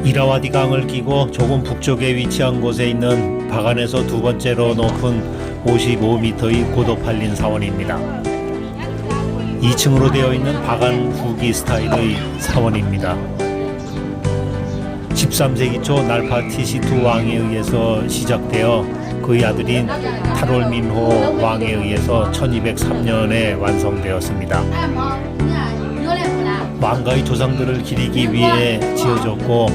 이라와디 강을 끼고 조금 북쪽에 위치한 곳에 있는 바간에서 두 번째로 높은 55m의 고도팔린 사원입니다. 2층으로 되어 있는 바간 후기 스타일의 사원입니다. 13세기 초 날파 티시투 왕에 의해서 시작되어 그의 아들인 타롤민호 왕에 의해서 1203년에 완성되었습니다. 왕가의 조상들을 기리기 위해 지어졌고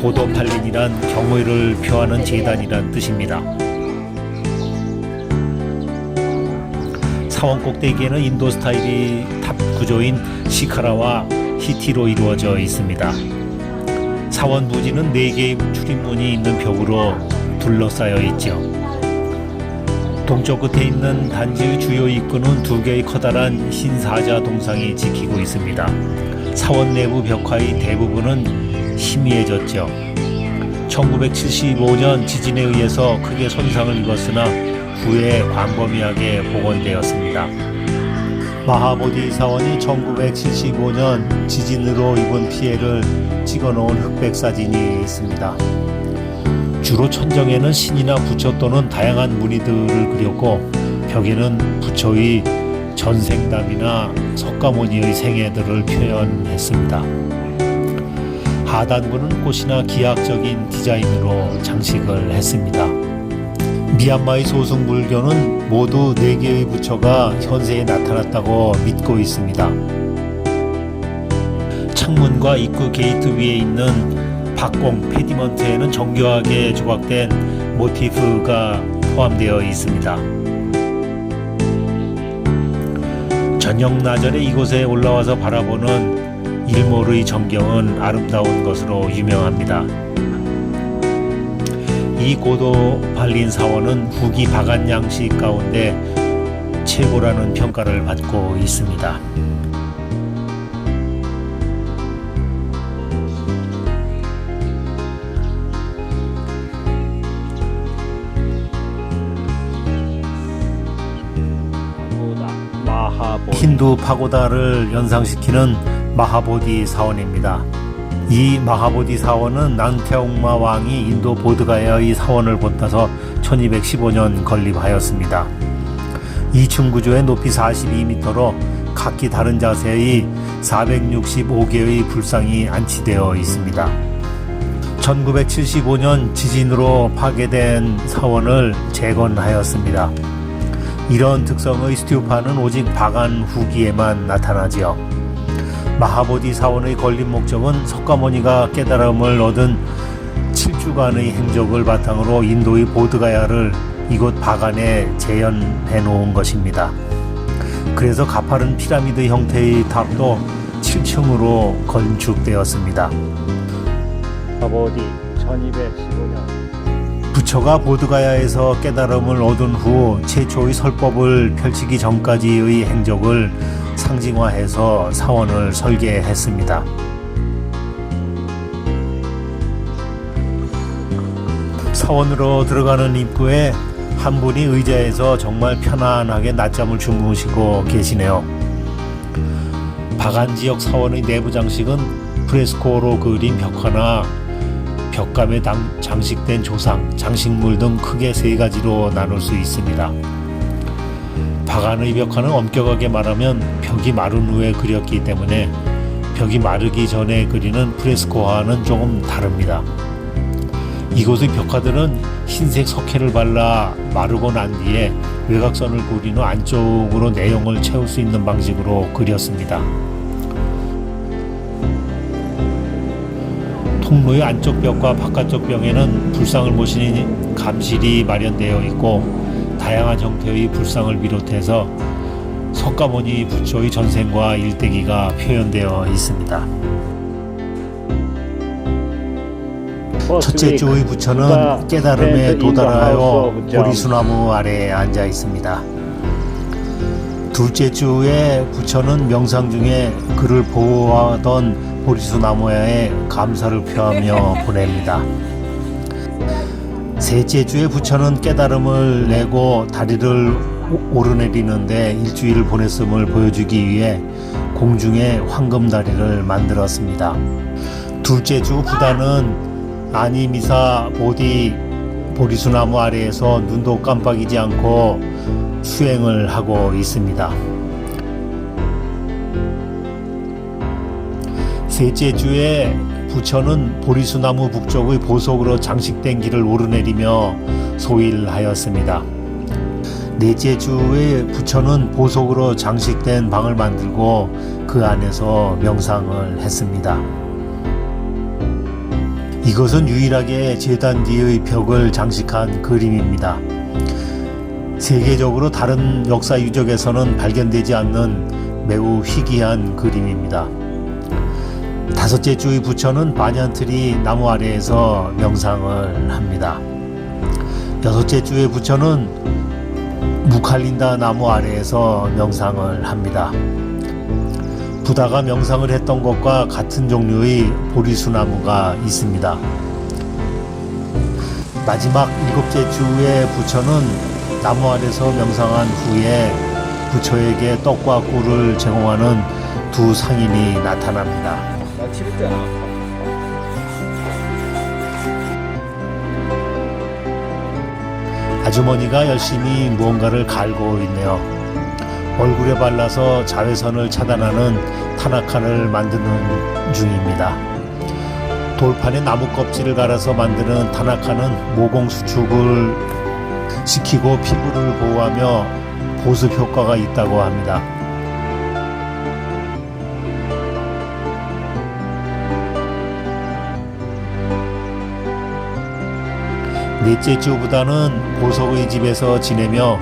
고도팔린이란 경의를 표하는 제단이란 뜻입니다. 사원 꼭대기에는 인도 스타일의 탑 구조인 시카라와 히티로 이루어져 있습니다. 사원 부지는 4개의 출입문이 있는 벽으로 둘러싸여 있죠. 동쪽 끝에 있는 단지의 주요 입구는 2개의 커다란 흰사자 동상이 지키고 있습니다. 사원 내부 벽화의 대부분은 희미해졌죠. 1975년 지진에 의해서 크게 손상을 입었으나 후에 광범위하게 복원되었습니다. 마하보디 사원이 1975년 지진으로 입은 피해를 찍어놓은 흑백 사진이 있습니다. 주로 천정에는 신이나 부처 또는 다양한 무늬들을 그렸고 벽에는 부처의 전생담이나 석가모니의 생애들을 표현했습니다. 하단부는 꽃이나 기하학적인 디자인으로 장식을 했습니다. 미얀마의 소승 불교는 모두 4개의 부처가 현세에 나타났다고 믿고 있습니다. 창문과 입구 게이트 위에 있는 박공 페디먼트에는 정교하게 조각된 모티프가 포함되어 있습니다. 저녁 나절에 이곳에 올라와서 바라보는 일몰의 전경은 아름다운 것으로 유명합니다. 이 고도팔린 사원은 후기 바간 양식 가운데 최고라는 평가를 받고 있습니다. 힌두 파고다를 연상시키는 마하보디 사원입니다. 이 마하보디 사원은 낭태옹마 왕이 인도 보드가야의 사원을 본따서 1215년 건립하였습니다. 2층 구조의 높이 42m로 각기 다른 자세의 465개의 불상이 안치되어 있습니다. 1975년 지진으로 파괴된 사원을 재건하였습니다. 이런 특성의 스튜파는 오직 바간 후기에만 나타나지요. 마하보디 사원의 건립 목적은 석가모니가 깨달음을 얻은 7주간의 행적을 바탕으로 인도의 보드가야를 이곳 바간에 재현해 놓은 것입니다. 그래서 가파른 피라미드 형태의 탑도 7층으로 건축되었습니다. 마하보디 1215년 부처가 보드가야에서 깨달음을 얻은 후 최초의 설법을 펼치기 전까지의 행적을 상징화해서 사원을 설계했습니다. 사원으로 들어가는 입구에 한 분이 의자에서 정말 편안하게 낮잠을 주무시고 계시네요. 바간 지역 사원의 내부 장식은 프레스코로 그린 벽화나 벽감에 장식된 조상, 장식물 등 크게 3가지로 나눌 수 있습니다. 바간의 벽화는 엄격하게 말하면 벽이 마른 후에 그렸기 때문에 벽이 마르기 전에 그리는 프레스코와는 조금 다릅니다. 이곳의 벽화들은 흰색 석회를 발라 마르고 난 뒤에 외곽선을 그린 후 안쪽으로 내용을 채울 수 있는 방식으로 그렸습니다. 통로의 안쪽 벽과 바깥쪽 벽에는 불상을 모시는 감실이 마련되어 있고 다양한 형태의 불상을 비롯해서 석가모니 부처의 전생과 일대기가 표현되어 있습니다. 첫째 주의 부처는 깨달음에 도달하여 보리수나무 아래에 앉아 있습니다. 둘째 주의 부처는 명상 중에 그를 보호하던 보리수나무에 감사를 표하며 보냅니다. 셋째 주의 부처는 깨달음을 내고 다리를 오르내리는데 일주일을 보냈음을 보여주기 위해 공중에 황금다리를 만들었습니다. 둘째 주 부다는 아니미사 보디 보리수나무 아래에서 눈도 깜빡이지 않고 수행을 하고 있습니다. 셋째 주에 부처는 보리수나무 북쪽의 보석으로 장식된 길을 오르내리며 소일하였습니다. 넷째 주에 부처는 보석으로 장식된 방을 만들고 그 안에서 명상을 했습니다. 이것은 유일하게 제단 뒤의 벽을 장식한 그림입니다. 세계적으로 다른 역사 유적에서는 발견되지 않는 매우 희귀한 그림입니다. 다섯째 주의 부처는 반얀트리 나무 아래에서 명상을 합니다. 여섯째 주의 부처는 무칼린다 나무 아래에서 명상을 합니다. 부다가 명상을 했던 것과 같은 종류의 보리수나무가 있습니다. 마지막 일곱째 주의 부처는 나무 아래서 명상한 후에 부처에게 떡과 꿀을 제공하는 두 상인이 나타납니다. 나 치랬잖아. 아주머니가 열심히 무언가를 갈고 있네요. 얼굴에 발라서 자외선을 차단하는 타나칸을 만드는 중입니다. 돌판에 나무 껍질을 갈아서 만드는 타나칸은 모공 수축을 시키고 피부를 보호하며 보습 효과가 있다고 합니다. 넷째 주보다는 보석의 집에서 지내며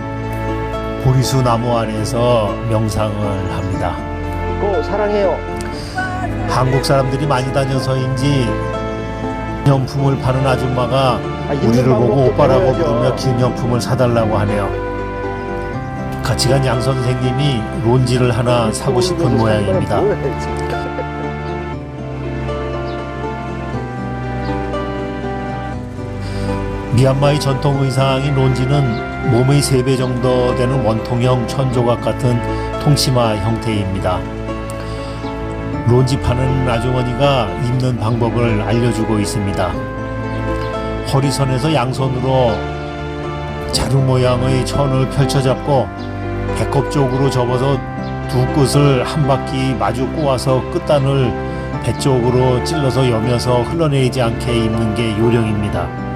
보리수 나무 아래에서 명상을 합니다. 사랑해요. 한국 사람들이 많이 다녀서인지 기념품을 파는 아줌마가 우리를 보고 오빠라고 부르며 기념품을 사달라고 하네요. 같이 간 양 선생님이 론지를 하나 사고 싶은 모양입니다. 미얀마의 전통 의상인 론지는 몸의 3배 정도 되는 원통형 천조각 같은 통치마 형태입니다. 론지 파는 아주머니가 입는 방법을 알려주고 있습니다. 허리선에서 양손으로 자루 모양의 천을 펼쳐잡고 배꼽 쪽으로 접어서 두 끝을 한 바퀴 마주 꼬아서 끝단을 배 쪽으로 찔러서 여며서 흘러내리지 않게 입는 게 요령입니다.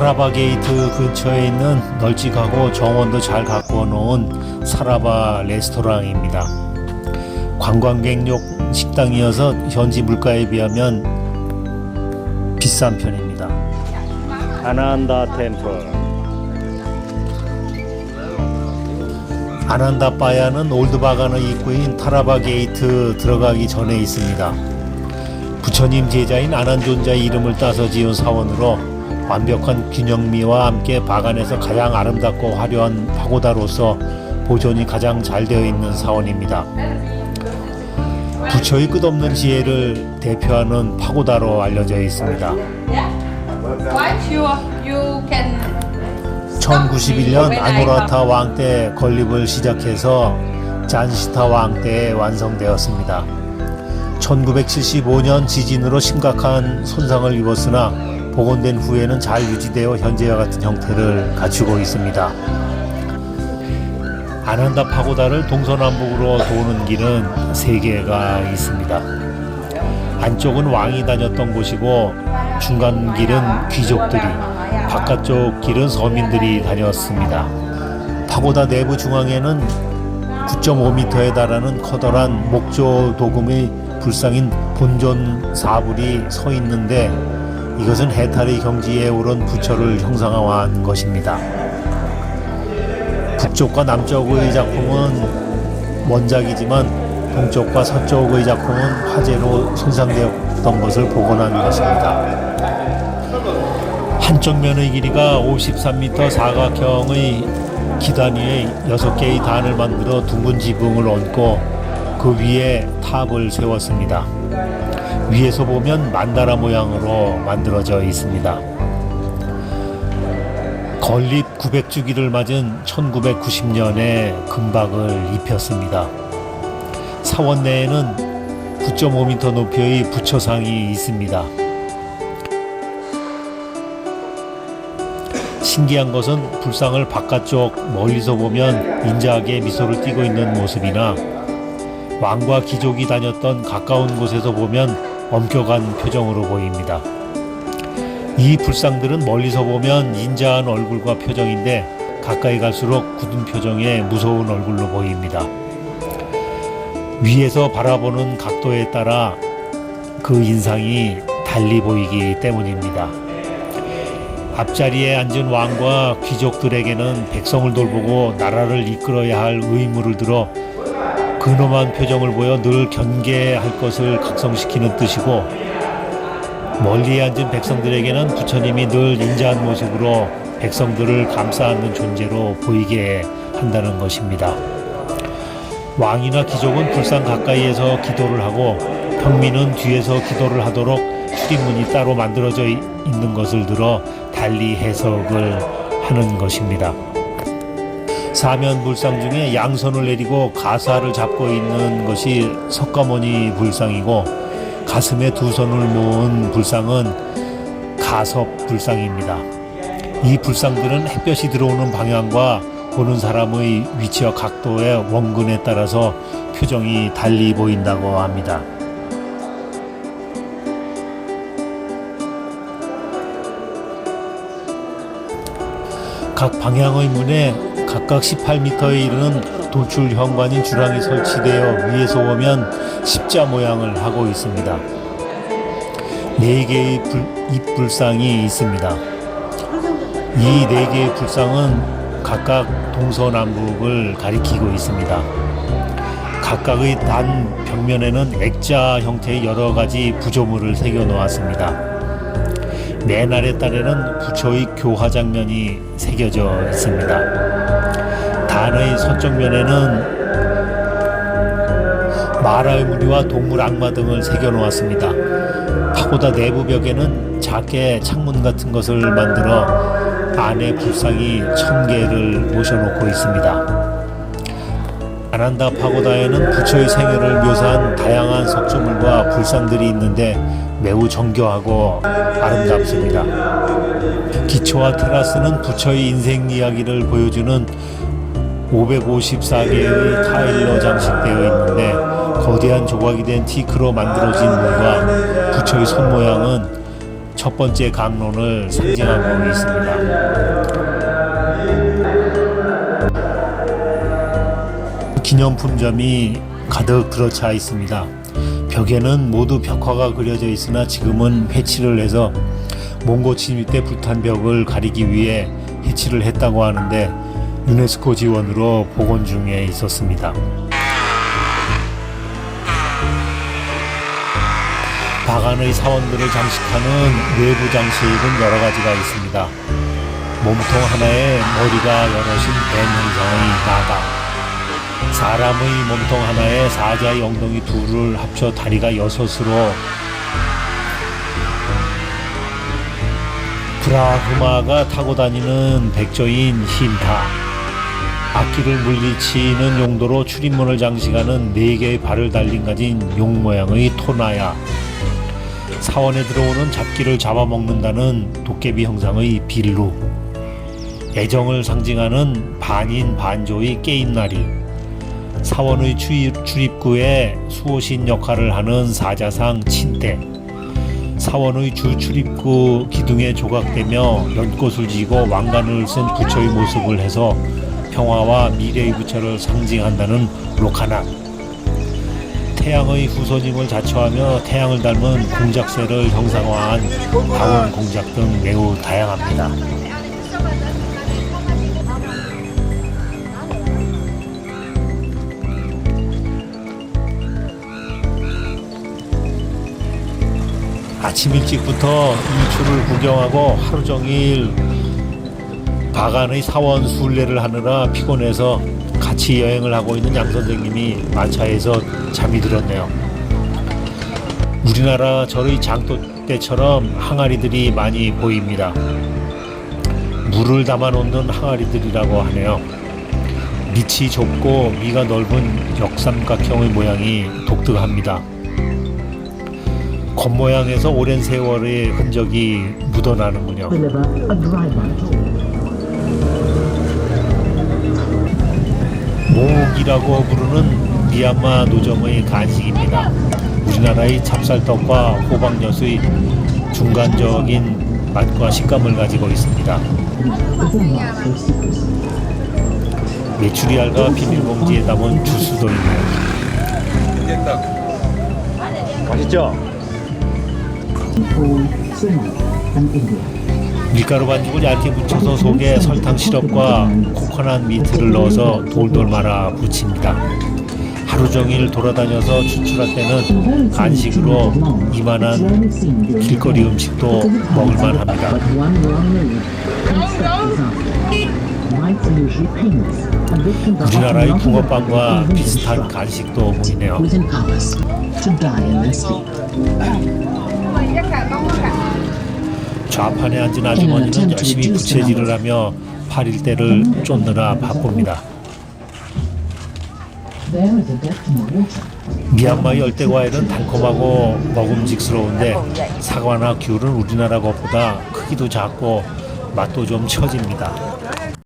사라바 게이트 근처에 있는 널찍하고 정원도 잘 가꾸어 놓은 사라바 레스토랑입니다. 관광객용 식당이어서 현지 물가에 비하면 비싼 편입니다. 아난다 템플. 아난다 바야는 올드바간의 입구인 타라바 게이트 들어가기 전에 있습니다. 부처님 제자인 아난존자의 이름을 따서 지은 사원으로 완벽한 균형미와 함께 바간에서 가장 아름답고 화려한 파고다로서 보존이 가장 잘 되어 있는 사원입니다. 부처의 끝없는 지혜를 대표하는 파고다로 알려져 있습니다. 1091년 아누라타 왕 때 건립을 시작해서 잔시타 왕 때에 완성되었습니다. 1975년 지진으로 심각한 손상을 입었으나 복원된 후에는 잘 유지되어 현재와 같은 형태를 갖추고 있습니다. 아난다 파고다를 동서남북으로 도는 길은 3개가 있습니다. 안쪽은 왕이 다녔던 곳이고 중간 길은 귀족들이, 바깥쪽 길은 서민들이 다녔습니다. 파고다 내부 중앙에는 9.5m에 달하는 커다란 목조 도금의 불상인 본존 사불이 서 있는데 이것은 해탈의 경지에 오른 부처를 형상화한 것입니다. 북쪽과 남쪽의 작품은 원작이지만 동쪽과 서쪽의 작품은 화재로 손상되었던 것을 복원한 것입니다. 한쪽 면의 길이가 53m 사각형의 기단 위에 6개의 단을 만들어 둥근 지붕을 얹고 그 위에 탑을 세웠습니다. 위에서 보면 만다라 모양으로 만들어져 있습니다. 건립 900주기를 맞은 1990년에 금박을 입혔습니다. 사원 내에는 9.5m 높이의 부처상이 있습니다. 신기한 것은 불상을 바깥쪽 멀리서 보면 인자하게 미소를 띠고 있는 모습이나 왕과 귀족이 다녔던 가까운 곳에서 보면 엄격한 표정으로 보입니다. 이 불상들은 멀리서 보면 인자한 얼굴과 표정인데 가까이 갈수록 굳은 표정의 무서운 얼굴로 보입니다. 위에서 바라보는 각도에 따라 그 인상이 달리 보이기 때문입니다. 앞자리에 앉은 왕과 귀족들에게는 백성을 돌보고 나라를 이끌어야 할 의무를 들어 근엄한 표정을 보여 늘 견계할 것을 각성시키는 뜻이고, 멀리에 앉은 백성들에게는 부처님이 늘 인자한 모습으로 백성들을 감싸 안는 존재로 보이게 한다는 것입니다. 왕이나 귀족은 불상 가까이에서 기도를 하고 평민은 뒤에서 기도를 하도록 출입문이 따로 만들어져 있는 것을 들어 달리 해석을 하는 것입니다. 사면 불상 중에 양손을 내리고 가사를 잡고 있는 것이 석가모니 불상이고, 가슴에 두 손을 모은 불상은 가섭 불상입니다. 이 불상들은 햇볕이 들어오는 방향과 보는 사람의 위치와 각도의 원근에 따라서 표정이 달리 보인다고 합니다. 각 방향의 문에 각각 18m에 이르는 돌출 현관인 주랑이 설치되어 위에서 보면 십자 모양을 하고 있습니다. 4개의 입불상이 있습니다. 이 4개의 불상은 각각 동서남북을 가리키고 있습니다. 각각의 단 벽면에는 액자 형태의 여러 가지 구조물을 새겨 놓았습니다. 맨 아래 딸에는 부처의 교화 장면이 새겨져 있습니다. 단의 서쪽 면에는 마라의 무리와 동물 악마 등을 새겨 놓았습니다. 파고다 내부 벽에는 작게 창문 같은 것을 만들어 안에 불상이 1000개를 모셔놓고 있습니다. 아난다 파고다에는 부처의 생애를 묘사한 다양한 석조물과 불상들이 있는데 매우 정교하고 아름답습니다. 기초와 테라스는 부처의 인생 이야기를 보여주는 554개의 타일로 장식되어 있는데, 거대한 조각이 된 티크로 만들어진 문과 부처의 손 모양은 첫 번째 강론을 상징하고 있습니다. 기념품점이 가득 들어차 있습니다. 벽에는 모두 벽화가 그려져 있으나 지금은 해치를 해서 몽고 침입 때 불탄 벽을 가리기 위해 해치를 했다고 하는데 유네스코 지원으로 복원 중에 있었습니다. 박안의 사원들을 장식하는 외부 장식은 여러 가지가 있습니다. 몸통 하나에 머리가 여럿인 뱀 형상의 나가, 사람의 몸통 하나에 사자의 엉덩이 둘을 합쳐 다리가 6으로 브라흐마가 타고 다니는 백조인 힌타, 악기를 물리치는 용도로 출입문을 장식하는 4개의 발을 달린 가진 용 모양의 토나야, 사원에 들어오는 잡기를 잡아먹는다는 도깨비 형상의 빌루, 애정을 상징하는 반인 반조의 게임나리, 사원의 출입구에 수호신 역할을 하는 사자상 친대, 사원의 주 출입구 기둥에 조각되며 연꽃을 지고 왕관을 쓴 부처의 모습을 해서 평화와 미래의 부처를 상징한다는 로카나, 태양의 후손임을 자처하며 태양을 닮은 공작새를 형상화한 다원 공작 등 매우 다양합니다. 아침 일찍부터 일출을 구경하고 하루 종일 박안의 사원 순례를 하느라 피곤해서 같이 여행을 하고 있는 양 선생님이 마차에서 잠이 들었네요. 우리나라 절의 장도 때처럼 항아리들이 많이 보입니다. 물을 담아 놓는 항아리들이라고 하네요. 밑이 좁고 위가 넓은 역삼각형의 모양이 독특합니다. 겉모양에서 오랜 세월의 흔적이 묻어나는군요. 모기라고 부르는 미얀마 노점의 간식입니다. 우리나라의 찹쌀떡과 호박엿의 중간적인 맛과 식감을 가지고 있습니다. 메추리알과 비닐봉지에 담은 주스도 있네요. 맛있죠? 밀가루 반죽을 얇게 묻혀서 속에 설탕 시럽과 코코넛 민트를 넣어서 돌돌 말아 부칩니다. 하루 종일 돌아다녀서 추출할 때는 간식으로 이만한 길거리 음식도 먹을만 합니다. 우리나라의 붕어빵과 비슷한 간식도 보이네요. 좌판에 앉은 아주머니는 열심히 부채질을 하며 파릴대를 쫓느라 바쁩니다. 미얀마 열대과일은 달콤하고 먹음직스러운데 사과나 귤은 우리나라 것보다 크기도 작고 맛도 좀 처집니다.